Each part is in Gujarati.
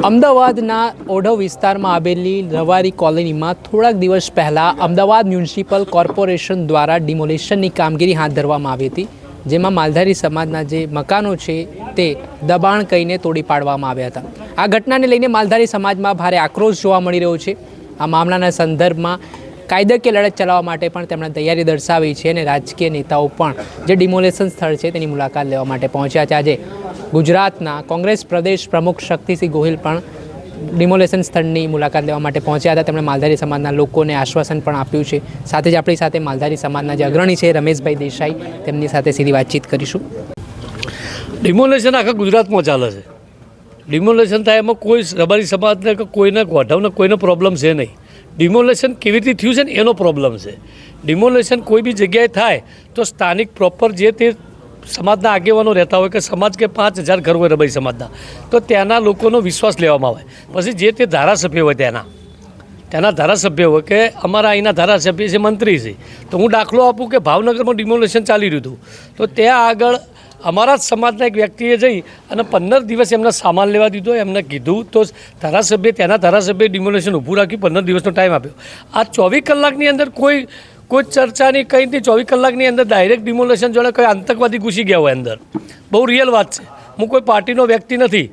અમદાવાદના ઓઢવ વિસ્તારમાં આવેલી રવારી કોલોનીમાં થોડાક દિવસ પહેલાં અમદાવાદ મ્યુનિસિપલ કોર્પોરેશન દ્વારા ડિમોલેશનની કામગીરી હાથ ધરવામાં આવી હતી, જેમાં માલધારી સમાજના જે મકાનો છે તે દબાણ કરીને તોડી પાડવામાં આવ્યા હતા. આ ઘટનાને લઈને માલધારી સમાજમાં ભારે આક્રોશ જોવા મળી રહ્યો છે. આ મામલાના સંદર્ભમાં કાયદાકીય લડત ચલાવવા માટે પણ તેમણે તૈયારી દર્શાવી છે અને રાજકીય નેતાઓ પણ જે ડિમોલેશન સ્થળ છે તેની મુલાકાત લેવા માટે પહોંચ્યા છે. આજે ગુજરાતના કોંગ્રેસ પ્રદેશ પ્રમુખ શક્તિસિંહ ગોહિલ પણ ડિમોલેશન સ્થળની મુલાકાત લેવા માટે પહોંચ્યા હતા. તેમણે માલધારી સમાજના લોકોને આશ્વાસન પણ આપ્યું છે. સાથે જ આપણી સાથે માલધારી સમાજના જે અગ્રણી છે રમેશભાઈ દેસાઈ, તેમની સાથે સીધી વાતચીત કરીશું. ડિમોલેશન આખા ગુજરાતમાં ચાલે છે. ડિમોલેશન થાય એમાં કોઈ રબારી સમાજને કે કોઈને ગોઠવને કોઈનો પ્રોબ્લેમ છે નહીં. ડિમોલેશન કેવી રીતે થયું છે ને એનો પ્રોબ્લેમ છે. ડિમોલેશન કોઈ બી જગ્યાએ થાય તો સ્થાનિક પ્રોપર જે તે સમાજના આગેવાનો રહેતા હોય કે સમાજ કે 5000 ઘર હોય રબારી સમાજના, તો ત્યાંના લોકોનો વિશ્વાસ લેવામાં આવે. પછી જે તે ધારાસભ્ય હોય ત્યાંના ધારાસભ્ય હોય કે અમારા અહીંના ધારાસભ્ય છે, મંત્રી છે, તો હું દાખલો આપું કે ભાવનગરમાં ડિમોલેશન ચાલી રહ્યું હતું, તો ત્યાં આગળ અમારા જ સમાજના એક વ્યક્તિએ જઈ અને 15 દિવસ એમને સામાન લેવા દીધો. એમને કીધું તો ત્યાંના ધારાસભ્યએ ડિમોલેશન ઊભું રાખ્યું, 15 દિવસનો ટાઈમ આપ્યો. આ 24 કલાકની અંદર કોઈ ચર્ચાની કંઈ નહીં. 24 કલાકની અંદર ડાયરેક્ટ ડિમોલેશન જોડે કોઈ આતંકવાદી ઘૂસી ગયા હોય અંદર. બહુ રિયલ વાત છે. હું કોઈ પાર્ટીનો વ્યક્તિ નથી,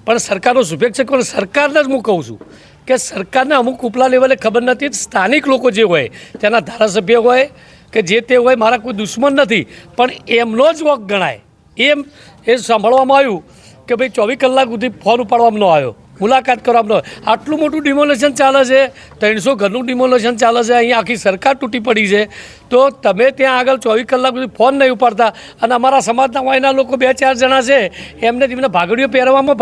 પણ સરકારનો શુભેચ્છક અને સરકારને જ હું કહું છું કે સરકારને અમુક ઉપલા લેવલે ખબર નથી. સ્થાનિક લોકો જે હોય, ત્યાંના ધારાસભ્ય હોય કે જે તે હોય, મારા કોઈ દુશ્મન નથી, પણ એમનો જ વોક ગણાય. એ સાંભળવામાં આવ્યું કે ભાઈ 24 કલાક સુધી ફોન ઉપાડવામાં ન આવ્યો, મુલાકાત કરવામાં ન આવ્યો. આટલું મોટું ડિમોલેશન ચાલે છે, 300 ઘરનું ડિમોલેશન ચાલે છે, અહીંયા આખી સરકાર તૂટી પડી છે, તો તમે ત્યાં આગળ 24 કલાક સુધી ફોન નહીં ઉપાડતા. અને અમારા સમાજના વાયના લોકો 2-4 જણા છે, એમને ભાગડીઓ પહેરવામાં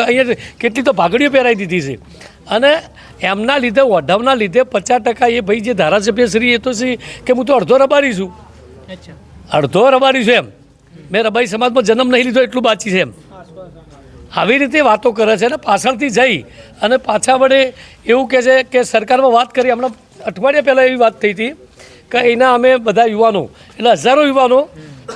અહીંયા કેટલી તો ભાગડીઓ પહેરાવી દીધી છે. અને એમના લીધે ઓઢવના લીધે 50% એ ભાઈ જે ધારાસભ્ય શ્રી એ તો શ્રી કે હું તો અડધો રબારી છું, અડધો રબારી છું એમ, મેં રબારી સમાજમાં જન્મ નહીં લીધો એટલું બાકી છે એમ, આવી રીતે વાતો કરે છે. અને પાછળથી જઈ અને પાછા વડે એવું કહે છે કે સરકારમાં વાત કરી. હમણાં અઠવાડિયા પહેલાં એવી વાત થઈ હતી કે અહીંના અમે બધા યુવાનો, એટલે હજારો યુવાનો,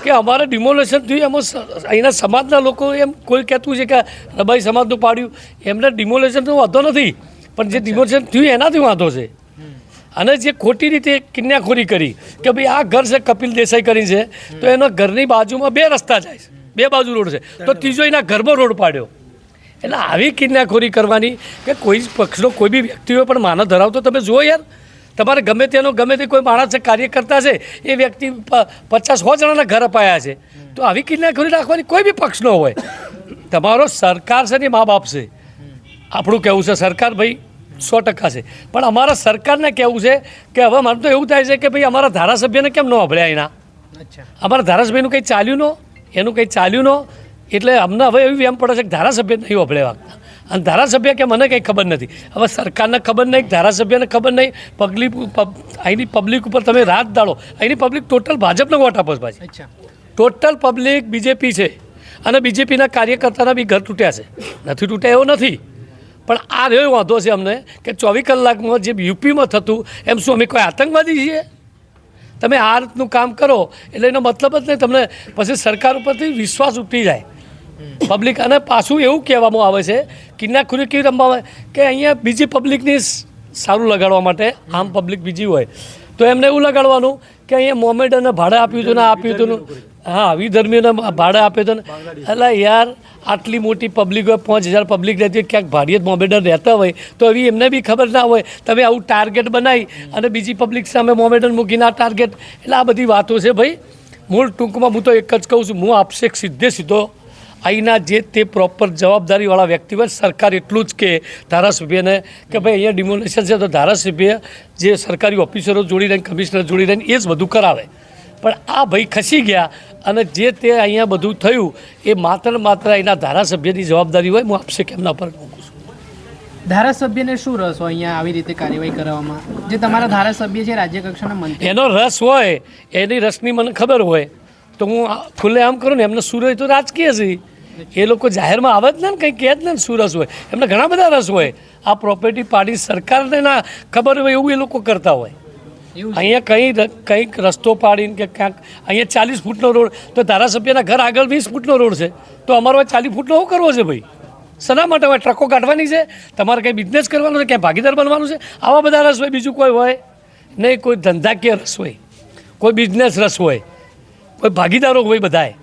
કે અમારે ડિમોલેશન થયું એમાં અહીંના સમાજના લોકો એમ કોઈ કહેતું છે કે રબારી સમાજનું પાડ્યું, એમને ડિમોલેશનનો વાંધો નથી, પણ જે ડિમોલેશન થયું એનાથી વાંધો છે. અને જે ખોટી રીતે કિન્યાખોરી કરી કે ભાઈ આ ઘર છે કપિલ દેસાઈ કરીને છે, તો એના ઘરની બાજુમાં 2 રસ્તા જાય છે, 2 બાજુ રોડ છે, તો ત્રીજો એના ઘરમાં રોડ પાડ્યો. એટલે આવી કિન્યાખોરી કરવાની કે કોઈ પક્ષનો કોઈ બી વ્યક્તિ હોય પણ માનવ ધરાવતો તમે જુઓ યાર, તમારે ગમે તે કોઈ માણસ છે, કાર્યકર્તા છે, એ વ્યક્તિ 50-100 જણાના ઘર અપાયા છે, તો આવી કિન્યાખોરી રાખવાની કોઈ બી પક્ષનો હોય. તમારો સરકાર છે ને મા બાપ છે. આપણું કહેવું છે સરકાર ભાઈ 100% છે, પણ અમારા સરકારને કહેવું છે કે હવે મને તો એવું થાય છે કે ભાઈ અમારા ધારાસભ્યને કેમ ન અભળ્યા એના, અમારા ધારાસભ્યનું કંઈ ચાલ્યું એનું કંઈ ચાલ્યું ન, એટલે અમને હવે એવી એમ પડે છે કે ધારાસભ્ય નહીં અભળે વાગતા. અને ધારાસભ્ય કે મને કંઈ ખબર નથી. હવે સરકારને ખબર નહીં, ધારાસભ્યને ખબર નહીં, અહીંની પબ્લિક ઉપર તમે રાત દાડો, અહીંની પબ્લિક ટોટલ ભાજપને વોટ આપો છે પાછી, ટોટલ પબ્લિક બીજેપી છે. અને બીજેપીના કાર્યકર્તાના બી ઘર તૂટ્યા છે, નથી તૂટ્યા એવો નથી, પણ આ એવો વાંધો છે અમને કે 24 કલાકમાં જે યુપીમાં થતું એમ શું અમે કોઈ આતંકવાદી છીએ? તમે આ રીતનું કામ કરો એટલે એનો મતલબ જ નહીં. તમને પછી સરકાર ઉપરથી વિશ્વાસ ઉઠી જાય પબ્લિક. અને પાછું એવું કહેવામાં આવે છે કિન્યાખોરી કેવી રમવા આવે કે અહીંયા બીજી પબ્લિકની સારું લગાડવા માટે, આમ પબ્લિક બીજી હોય તો એમને એવું લગાડવાનું કે અહીંયા મોમેડને ભાડે આપ્યું હતું ને આપ્યું હતું, હા વિધર્મીઓને ભાડે આપ્યું હતું ને. એટલે યાર આટલી મોટી પબ્લિક હોય, 5000 પબ્લિક રહેતી હોય, ક્યાંક ભાડીએ મોમેડન રહેતા હોય તો એવી એમને બી ખબર ના હોય. તમે આવું ટાર્ગેટ બનાવી અને બીજી પબ્લિક સામે મોમેડન મૂકીને આ ટાર્ગેટ, એટલે આ બધી વાતો છે ભાઈ. મૂળ ટૂંકમાં હું તો એક જ કહું છું, હું આપશે સીધો અહીંના જે તે પ્રોપર જવાબદારીવાળા વ્યક્તિ હોય, સરકાર એટલું જ કે ધારાસભ્યને કે ભાઈ અહીંયા ડિમોલેશન છે તો ધારાસભ્ય જે સરકારી ઓફિસરો જોડી રહીને, કમિશનર જોડી રહીને એ જ બધું કરાવે. પણ આ ભાઈ ખસી ગયા અને જે તે અહીંયા બધું થયું એ માત્ર અહીંના ધારાસભ્યની જવાબદારી હોય. હું આપશે કેમના પર મૂકું છું. ધારાસભ્યને શું રસ હોય અહીંયા આવી રીતે કાર્યવાહી કરવામાં? જે તમારા ધારાસભ્ય છે રાજ્ય કક્ષાના મંત્રી, એનો રસ હોય, એની રસની મને ખબર હોય તો હું ખુલ્લે આમ કરું ને. એમને સુરજ તો રાજકીય છે, એ લોકો જાહેરમાં આવે જ ને કંઈ કહે જ ને સુરસ હોય, એમને ઘણા બધા રસ હોય. આ પ્રોપર્ટી પાડી સરકારને ના ખબર હોય એવું એ લોકો કરતા હોય. અહીંયા કંઈક રસ્તો પાડીને કે ક્યાંક અહીંયા 40 ફૂટનો રોડ, તો ધારાસભ્યના ઘર આગળ 20 ફૂટનો રોડ છે, તો અમારો 40 ફૂટનો શું કરવો છે ભાઈ? શના માટે હોય? ટ્રકો કાઢવાની છે, તમારે કંઈ બિઝનેસ કરવાનો છે, ક્યાંય ભાગીદાર બનવાનું છે? આવા બધા રસ હોય, બીજું કોઈ હોય નહીં. કોઈ ધંધાકીય રસ હોય, કોઈ બિઝનેસ રસ હોય, કોઈ ભાગીદારો હોય, બધાએ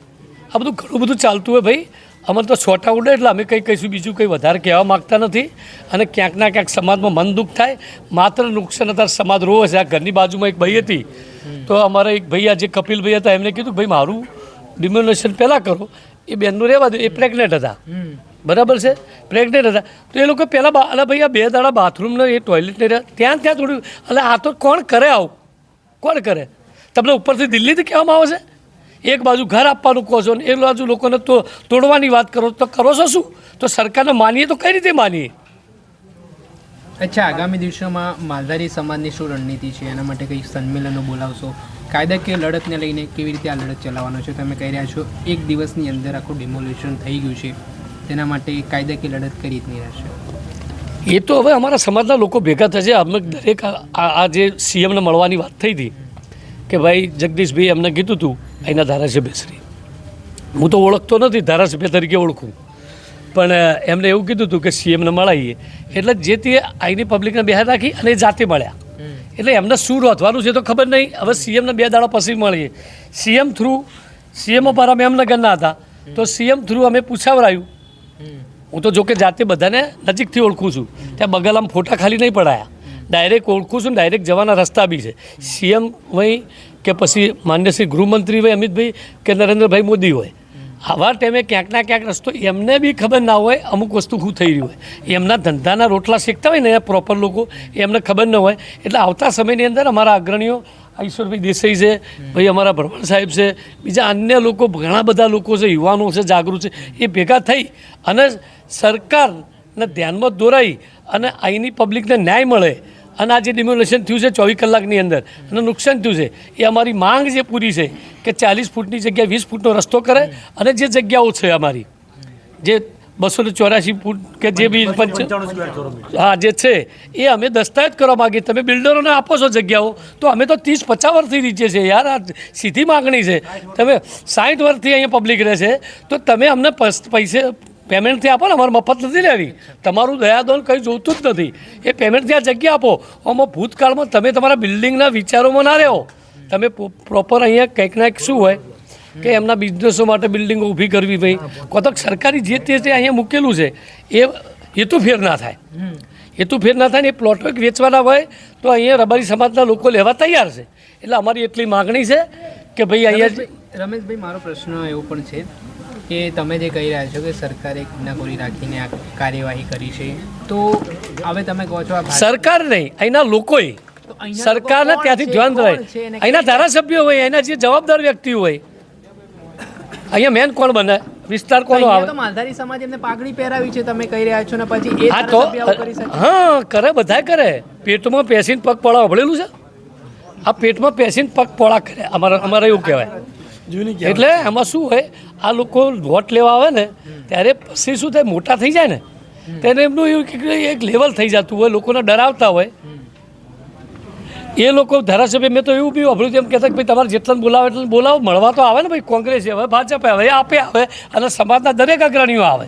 આ બધું ઘણું બધું ચાલતું હોય. ભાઈ અમારે તો છોટા ઉડે એટલે અમે કંઈ કહીશું, બીજું કંઈ વધારે કહેવા માગતા નથી. અને ક્યાંક ના ક્યાંક સમાજમાં મન દુઃખ થાય, માત્ર નુકસાન અત્યારે સમાજ રોવે છે. આ ઘરની બાજુમાં એક ભાઈ હતી, તો અમારા એક ભાઈ જે કપિલભાઈ હતા, એમને કીધું ભાઈ મારું ડિમોલેશન પહેલાં કરો. એ બેનનું રહેવા દો, એ પ્રેગ્નેન્ટ હતા, બરાબર છે, પ્રેગ્નેન્ટ હતા. તો એ લોકો પહેલાં અલા ભાઈ આ 2 દાડા બાથરૂમને એ ટોયલેટને ત્યાં થોડું, એટલે આ તો કોણ કરે આવું? કોણ કરે? તમને ઉપરથી દિલ્હીથી કહેવામાં આવે છે એક બાજુ ઘર આપવાનું કહો છો ને એક બાજુ લોકોને તો તોડવાની વાત કરો તો કરો છો શું? તો સરકારને માનીએ તો કઈ રીતે માનીએ? અચ્છા, આગામી દિવસોમાં માલધારી સમાજની શું રણનીતિ છે? એના માટે કંઈ સંમેલનો બોલાવશો? કાયદાકીય લડતને લઈને કેવી રીતે આ લડત ચલાવવાનો છે? તમે કહી રહ્યા છો 1 દિવસની અંદર આખું ડિમોલેશન થઈ ગયું છે, તેના માટે કાયદાકીય લડત કઈ રીતની રહેશે? એ તો હવે અમારા સમાજના લોકો ભેગા થશે. અમે દરેક આ જે સીએમને મળવાની વાત થઈ હતી કે ભાઈ જગદીશભાઈ એમને કીધું હતું અહીંના ધારાસભ્યશ્રી, હું તો ઓળખતો નથી, ધારાસભ્ય તરીકે ઓળખું, પણ એમને એવું કીધું હતું કે સીએમને મળાવીએ. એટલે જે તે અહીંની પબ્લિકને બહાર રાખી અને એ જાતે મળ્યા. એટલે એમને શું રોધવાનું છે તો ખબર નહીં. હવે સીએમને 2 દાડા પછી મળીએ. સીએમ થ્રુ, સીએમ પર અમે અમનગરના હતા, તો સીએમ થ્રુ અમે પૂછાવરાયું. હું તો જોકે જાતે બધાને નજીકથી ઓળખું છું, ત્યાં બગલામાં ફોટા ખાલી નહીં પડાયા, ડાયરેક્ટ ઓળખું છું, ડાયરેક્ટ જવાના રસ્તા બી છે. સીએમ હોય કે પછી માન્ય શ્રી ગૃહમંત્રી હોય અમિતભાઈ કે નરેન્દ્રભાઈ મોદી હોય, આવા ટાઈમે ક્યાંક ના ક્યાંક રસ્તો એમને બી ખબર ના હોય અમુક વસ્તુ શું થઈ રહ્યું હોય. એમના ધંધાના રોટલા શેકતા હોય ને પ્રોપર લોકો, એમને ખબર ન હોય. એટલે આવતા સમયની અંદર અમારા અગ્રણીઓ ઈશ્વરભાઈ દેસાઈ છે, ભાઈ અમારા ભરવાડ સાહેબ છે, બીજા અન્ય લોકો ઘણા બધા લોકો છે, યુવાનો છે, જાગૃત છે, એ ભેગા થઈ અને સરકારને ધ્યાનમાં દોરાઈ અને અહીંની પબ્લિકને ન્યાય મળે અને આ જે ડિમોલેશન થયું છે 24 કલાકની અંદર અને નુકસાન થયું છે, એ અમારી માંગ જે પૂરી છે કે 40 ફૂટની જગ્યાએ 20 ફૂટનો રસ્તો કરે. અને જે જગ્યાઓ છે અમારી જે 284 ફૂટ કે જે બી હા જે છે એ અમે દસ્તાવેજ કરવા માગીએ. તમે બિલ્ડરોને આપો છો જગ્યાઓ, તો અમે તો 30-50 વર્ષથી રીચે છે યાર. આ સીધી માગણી છે. તમે 60 વર્ષથી અહીંયા પબ્લિક રહે છે, તો તમે અમને પૈસે પેમેન્ટથી આપો ને, અમારે મફત નથી લેવી. તમારું દયાદોન કંઈ જોતું જ નથી. એ પેમેન્ટથી આ જગ્યા આપો. આમાં ભૂતકાળમાં તમે તમારા બિલ્ડિંગના વિચારોમાં ના રહો. તમે પ્રોપર અહીંયા કંઈક ના કંઈક શું હોય કે એમના બિઝનેસો માટે બિલ્ડિંગો ઊભી કરવી, ભાઈ કોતક સરકારી જે તે અહીંયા મૂકેલું છે એ તો ફેર ના થાય. એ તો ફેર ના થાય ને એ પ્લોટો વેચવાના હોય તો અહીંયા રબારી સમાજના લોકો લેવા તૈયાર છે. એટલે અમારી એટલી માગણી છે કે ભાઈ અહીંયા. રમેશભાઈ, મારો પ્રશ્ન એવો પણ છે કે તમે જે કહી રહ્યા છો કે સરકારે ગુનાખોરી રાખીને આ કાર્યવાહી કરી છે, તો હવે તમે કહો છો સરકાર નહીં, અહીંના લોકોએ સરકારને ત્યાંથી ધ્યાન દોરાય. અહીંના ધારાસભ્યો હોય, અહીંના જે જવાબદાર વ્યક્તિ હોય. અહીંયા મેન કોણ બને? વિસ્તાર કોનો આવે? માલધારી સમાજ એમને પાઘડી પહેરાવી છે, તમે કહી રહ્યા છો ને પછી એ હા તો હા કરે, બધા કરે. પેટમાં પેસીને પગ પોળા અભળેલું છે. આ પેટમાં પેસીને પગ પોળા કરે અમારે એવું કહેવાય. એટલે એમાં શું હોય, આ લોકો વોટ લેવા આવે ને ત્યારે પછી શું થાય, મોટા થઈ જાય ને ત્યારે એમનું એવું એક લેવલ થઈ જતું હોય, લોકોને ડરાવતા હોય. એ લોકો ધારાસભ્ય મેં તો એવું બી વાપર્યું એમ કહેતા કે ભાઈ તમારે જેટલા બોલાવે એટલે બોલાવો, મળવા તો આવે ને ભાઈ. કોંગ્રેસ આવે, ભાજપ આવે, આપે આવે અને સમાજના દરેક અગ્રણીઓ આવે.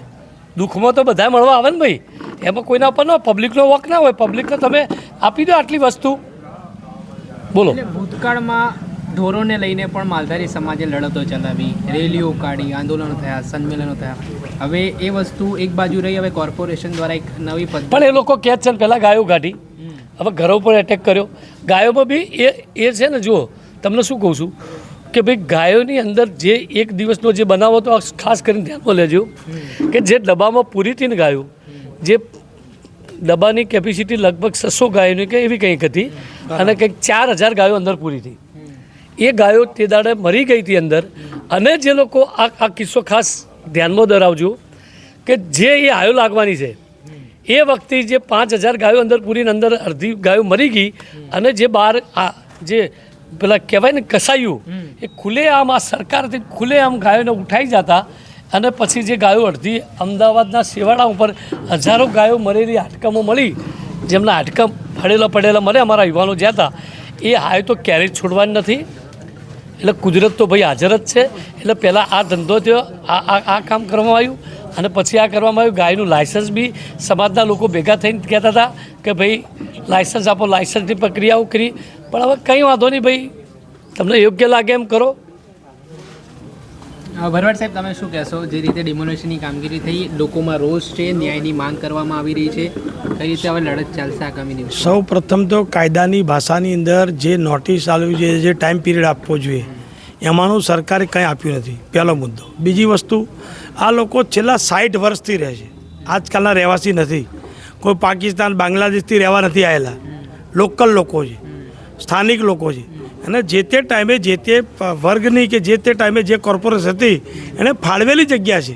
દુઃખમાં તો બધા મળવા આવે ને ભાઈ. એમાં કોઈના પર ન પબ્લિકનો વોક ના હોય. પબ્લિકને તમે આપી દો આટલી વસ્તુ. બોલો. ભૂતકાળમાં ઢોરોને લઈને પણ માલધારી સમાજે લડતો ચલાવી, રેલીઓ કાઢી, આંદોલનો થયા, સંમેલનો થયા. હવે એ વસ્તુ એક બાજુ રહી, હવે કોર્પોરેશન દ્વારા એક નવી પદ્ધતિ. પણ એ લોકો કહે છે ને પહેલાં ગાયો કાઢી, હવે ઘરો પર એટેક કર્યો. ગાયોમાં બી એ છે ને, જુઓ તમને શું કહું છું કે ભાઈ ગાયોની અંદર જે એક દિવસનો જે બનાવો તો ખાસ કરીને ધ્યાનમાં લેજો કે જે ડબ્બામાં પૂરી હતી ને ગાયો, જે ડબ્બાની કેપેસિટી લગભગ 600 ગાયોની કે એવી કંઈક હતી અને કંઈક 4000 ગાયો અંદર પૂરી હતી. એ ગાયો તે દાડે મરી ગઈ હતી અંદર. અને જે લોકો આ કિસ્સો ખાસ ધ્યાનમાં ધરાવજો કે જે એ આયો લાગવાની છે એ વખતે જે 5000 ગાયો અંદર પૂરીને અંદર અડધી ગાયો મરી ગઈ અને જે બહાર જે પેલા કહેવાય ને કસાયું, એ ખુલ્લેઆમ આ સરકારથી ખુલ્લેઆમ ગાયોને ઉઠાઈ જતા. અને પછી જે ગાયો અડધી અમદાવાદના શેવાડા ઉપર હજારો ગાયો મરેલી હાડકામાં મળી, જેમના હાડકા પડેલા મળે, અમારા યુવાનો જ્યાં હતા. એ હાય તો ક્યારેય છોડવાની નથી. એટલે કુદરત તો ભાઈ હાજર જ છે. એટલે પહેલાં આ ધંધો થયો, આ કામ કરવામાં આવ્યું અને પછી આ કરવામાં આવ્યું. ગાયનું લાયસન્સ બી સમાજના લોકો ભેગા થઈને કહેતા હતા કે ભાઈ લાયસન્સ આપો, લાયસન્સની પ્રક્રિયાઓ કરી. પણ હવે કંઈ વાંધો નહીં ભાઈ, તમને યોગ્ય લાગે એમ કરો. ભરવાડ સાહેબ, તમે શું કહેશો? જે રીતે ડિમોલેશનની કામગીરી થઈ, લોકોમાં રોષ છે, ન્યાયની માંગ કરવામાં આવી રહી છે, કઈ રીતે હવે લડત ચાલશે આગામી દિવસ? સૌ પ્રથમ તો કાયદાની ભાષાની અંદર જે નોટિસ આવી છે, જે ટાઈમ પીરિયડ આપવો જોઈએ, એમાંનું સરકારે કંઈ આપ્યું નથી, પહેલો મુદ્દો. બીજી વસ્તુ, આ લોકો છેલ્લા 60 વર્ષથી રહે છે, આજકાલના રહેવાસી નથી, કોઈ પાકિસ્તાન બાંગ્લાદેશથી રહેવા નથી આવેલા, લોકલ લોકો છે, સ્થાનિક લોકો છે. અને જે તે ટાઈમે જે તે વર્ગની કે જે તે ટાઈમે જે કોર્પોરેશન હતી એને ફાળવેલી જગ્યા છે.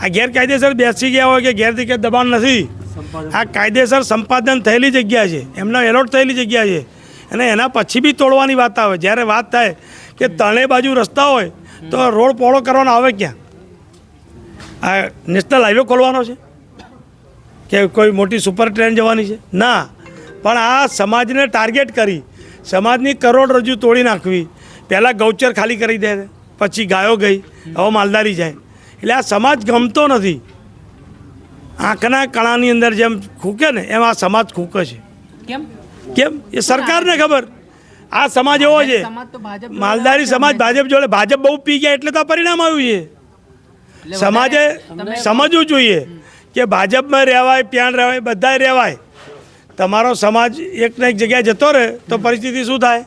આ ગેરકાયદેસર બેસી ગયા હોય કે ગેરરીતે દબાણ નથી, આ કાયદેસર સંપાદન થયેલી જગ્યા છે, એમના એલોટ થયેલી જગ્યા છે. અને એના પછી બી તોડવાની વાત આવે. જ્યારે વાત થાય કે ત્રણેય બાજુ રસ્તા હોય તો રોડ પહોળો કરવાનો આવે ક્યાં? આ નેશનલ હાઈવે ખોલવાનો છે કે કોઈ મોટી સુપર ટ્રેન જવાની છે? ના. પણ આ સમાજને ટાર્ગેટ કરી સમાજની કરોડરજ્જુ તોડી નાખવી. પહેલાં ગૌચર ખાલી કરી દે, પછી ગાયો ગઈ, હવે માલધારી જાય. એટલે આ સમાજ ગમતો નથી. આંખના કણાની અંદર જેમ ખૂકે ને એમ આ સમાજ ખૂકે છે. કેમ કેમ એ સરકારને ખબર. આ સમાજ એવો છે, માલધારી સમાજ ભાજપ જોડે, ભાજપ બહુ પી ગયા એટલે તો આ પરિણામ આવ્યું છે. સમાજે સમજવું જોઈએ કે ભાજપમાં રહેવાય, પ્યાણ રહેવાય, બધાય રહેવાય. તમારો સમાજ એક ને એક જગ્યાએ જતો રહે તો પરિસ્થિતિ શું થાય?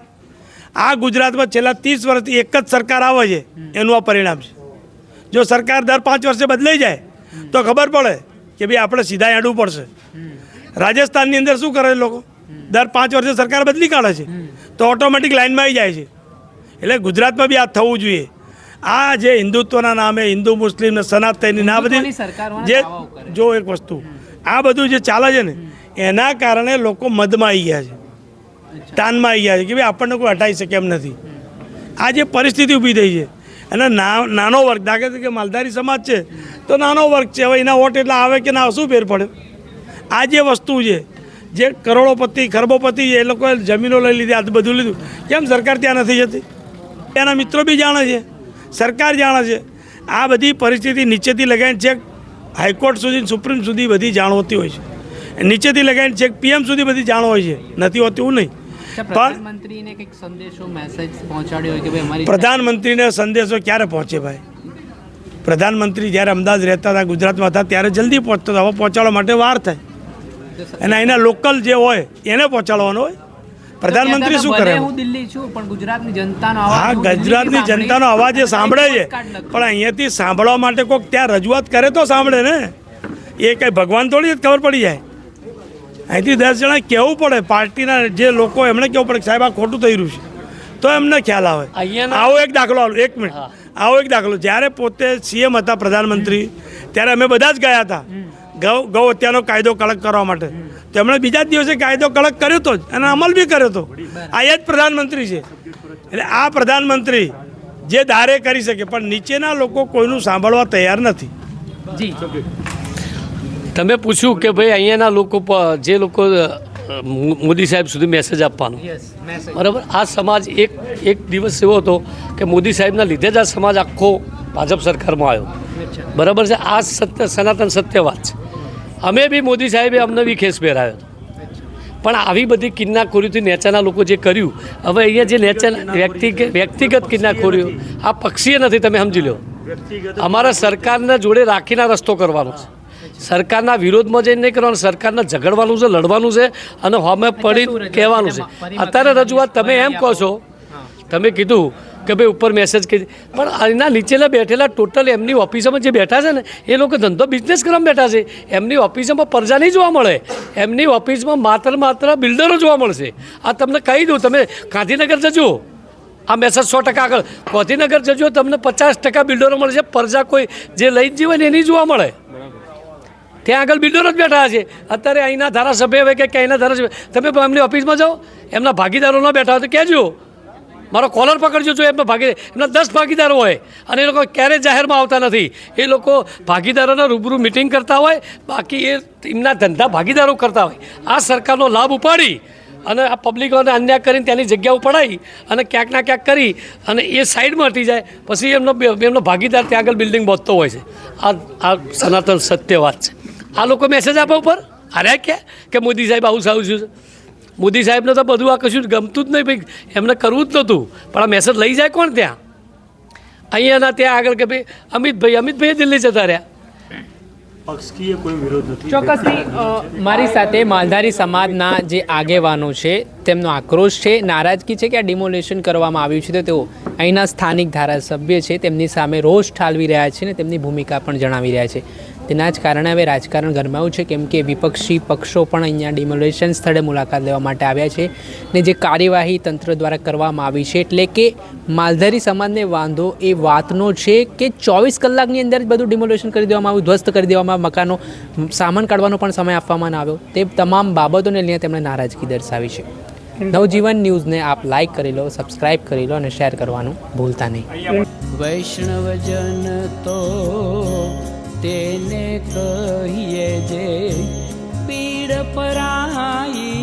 આ ગુજરાતમાં છેલ્લા 30 વર્ષથી એક જ સરકાર આવે છે, એનું આ પરિણામ છે. જો સરકાર દર 5 વર્ષે બદલાઈ જાય તો ખબર પડે કે ભાઈ આપણે સીધા હેડવું પડશે. રાજસ્થાનની અંદર શું કરે લોકો? દર 5 વર્ષે સરકાર બદલી કાઢે છે તો ઓટોમેટિક લાઇનમાં આવી જાય છે. એટલે ગુજરાતમાં બી આ થવું જોઈએ. આ જે હિન્દુત્વના નામે હિન્દુ મુસ્લિમ ને સનાતની ના બધી જે જો એક વસ્તુ આ બધું જે ચાલે છે ને એના કારણે લોકો મદમાં આવી ગયા છે, તાનમાં આવી ગયા છે કે ભાઈ આપણને કોઈ હટાવી શકે એમ નથી. આ જે પરિસ્થિતિ ઊભી થઈ છે અને નાનો વર્ગ, દાખલા તરીકે માલધારી સમાજ છે તો નાનો વર્ગ છે, હવે એના વોટ એટલા આવે કે ના, શું ફેર પડ્યો? આ જે વસ્તુ છે, જે કરોડોપતિ ખરબોપતિ છે, એ લોકોએ જમીનો લઈ લીધી, આ બધું લીધું, કેમ સરકાર ત્યાં નથી જતી? એના મિત્રો બી જાણે છે, સરકાર જાણે છે. આ બધી પરિસ્થિતિ નીચેથી લગાવીને છેક હાઈકોર્ટ સુધી, સુપ્રીમ સુધી બધી જાણ હોતી હોય છે. નીચેથી લગાવીને છેક PM સુધી બધી જાણ હોય છે, નથી હોતી એવું નહીં. પ્રધાનમંત્રીને કંઈક સંદેશો, મેસેજ પહોંચાડ્યો હોય કે ભાઈ અમારી પ્રધાનમંત્રીને સંદેશો ક્યારે પહોંચે ભાઈ? પ્રધાનમંત્રી જ્યારે અમદાવાદ રહેતા હતા, ગુજરાતમાં હતા, ત્યારે જલ્દી પહોંચતો હતો. હવે પહોંચાડવા માટે વાર થાય. અને અહીંના લોકલ જે હોય એને પહોંચાડવાનો હોય. પ્રધાનમંત્રી શું કરે? હું દિલ્હી છું પણ ગુજરાતની જનતાનો અવાજ, હા, ગુજરાતની જનતાનો અવાજ એ સાંભળે છે, પણ અહીંયાથી સાંભળવા માટે કોઈક ત્યાં રજૂઆત કરે તો સાંભળે ને. એ કંઈ ભગવાન થોડી ખબર પડી જાય. અહીંથી 10 જણા કહેવું પડે, પાર્ટીના જે લોકો એમણે કહેવું પડે કે સાહેબ આ ખોટું થઈ રહ્યું છે, તો એમને ખ્યાલ આવે. આવો એક દાખલો, એક મિનિટ, આવો એક દાખલો. જ્યારે પોતે CM હતા પ્રધાનમંત્રી, ત્યારે અમે બધા જ ગયા હતા ગૌ હત્યાનો કાયદો કડક કરવા માટે. તેમણે બીજા જ દિવસે કાયદો કડક કર્યો હતો જ અને અમલ બી કર્યો હતો. આ જ પ્રધાનમંત્રી છે. એટલે આ પ્રધાનમંત્રી જે ધારે કરી શકે, પણ નીચેના લોકો કોઈનું સાંભળવા તૈયાર નથી. જી, તમે પૂછ્યું કે ભાઈ અહીંયાના લોકો જે લોકો મોદી સાહેબ સુધી મેસેજ આપવાનો, બરાબર. આ સમાજ એક દિવસ એવો હતો કે મોદી સાહેબના લીધે જ આ સમાજ આખો ભાજપ સરકારમાં આવ્યો, બરાબર છે. આ સત્ય, સનાતન સત્ય વાત છે. અમે બી મોદી સાહેબે અમને બી ખેસ પહેરાવ્યો હતો, પણ આવી બધી કિન્નાખોરીથી નેચાના લોકો જે કર્યું, હવે અહીંયા જે નેચા વ્યક્તિગત કિન્નાખોરીઓ, આ પક્ષીય નથી, તમે સમજી લો. અમારા સરકારના જોડે રાખીને રસ્તો કરવાનો છે. સરકારના વિરોધમાં જઈને નહીં કરવાનું, સરકારના ઝઘડવાનું છે, લડવાનું છે અને હોમે પડી કહેવાનું છે. અત્યારે રજૂઆત તમે એમ કહો છો, તમે કીધું કે ભાઈ ઉપર મેસેજ કરી, પણ એના નીચેના બેઠેલા ટોટલ એમની ઓફિસમાં જે બેઠા છે ને એ લોકો ધંધો બિઝનેસ કરવા બેઠા છે. એમની ઓફિસમાં પ્રજા નહીં જોવા મળે, એમની ઓફિસમાં માત્ર બિલ્ડરો જોવા મળશે. આ તમને કહી દઉં, તમે ગાંધીનગર જજો, આ મેસેજ 100% આગળ. ગાંધીનગર જજો, તમને 50% બિલ્ડરો મળે છે. પ્રજા કોઈ જે લઈને જીવે ને એની જોવા મળે. ત્યાં આગળ બિલ્ડરો જ બેઠા છે. અત્યારે અહીંના ધારાસભ્ય હોય કે અહીંના ધારાસભ્ય, તમે એમની ઓફિસમાં જાઓ, એમના ભાગીદારો ન બેઠા હોય તો કહેજો, મારો કોલર પકડજો. જો એમના એમના 10 ભાગીદારો હોય અને એ લોકો ક્યારેય જાહેરમાં આવતા નથી. એ લોકો ભાગીદારોના રૂબરૂ મિટિંગ કરતા હોય, બાકી એ એમના ધંધા ભાગીદારો કરતા હોય. આ સરકારનો લાભ ઉપાડી અને આ પબ્લિકોને અન્યાય કરીને તેની જગ્યાઓ પડાવી અને ક્યાંક ના ક્યાંક કરી અને એ સાઈડમાં હટી જાય પછી એમનો ભાગીદાર ત્યાં આગળ બિલ્ડિંગ બાંધતો હોય છે. આ સનાતન સત્ય વાત છે. આ લોકો મેસેજ આપવા ઉપર અરે કે મોદી સાહેબ આવું સારું છે. મોદી સાહેબને તો બધું આ કશું ગમતું જ નહીં ભાઈ, એમને કરવું જ નહોતું, પણ આ મેસેજ લઈ જાય કોણ ત્યાં? અહીંયાના ત્યાં આગળ કે ભાઈ અમિતભાઈ દિલ્હી જતા રહ્યા. પક્ષકીય કોઈ વિરોધ નથી. ચોક્કસથી મારી સાથે માલધારી સમાજના જે આગેવાનો છે તેમનો આક્રોશ છે, નારાજગી છે કે આ ડિમોલેશન કરવામાં આવ્યું છે, તો તેઓ અહીંના સ્થાનિક ધારાસભ્ય છે તેમની સામે રોષ ઠાલવી રહ્યા છે અને તેમની ભૂમિકા પણ જણાવી રહ્યા છે. તેના જ કારણે હવે રાજકારણ ગરમાયું છે, કેમ કે વિપક્ષી પક્ષો પણ અહીંયા ડિમોલેશન સ્થળે મુલાકાત લેવા માટે આવ્યા છે ને જે કાર્યવાહી તંત્ર દ્વારા કરવામાં આવી છે એટલે કે માલધારી સમાજને વાંધો એ વાતનો છે કે 24 કલાકની અંદર જ બધું ડિમોલેશન કરી દેવામાં આવ્યું, ધ્વસ્ત કરી દેવામાં મકાનો, સામાન કાઢવાનો પણ સમય આપવામાં ન આવ્યો. તે તમામ બાબતોને લઈને તેમણે નારાજગી દર્શાવી છે. નવજીવન ન્યૂઝને આપ લાઇક કરી લો, સબસ્ક્રાઇબ કરી લો અને શેર કરવાનું ભૂલતા નહીં. વૈષ્ણવજન તો તેને કહીએ જે પીડ પરાઈ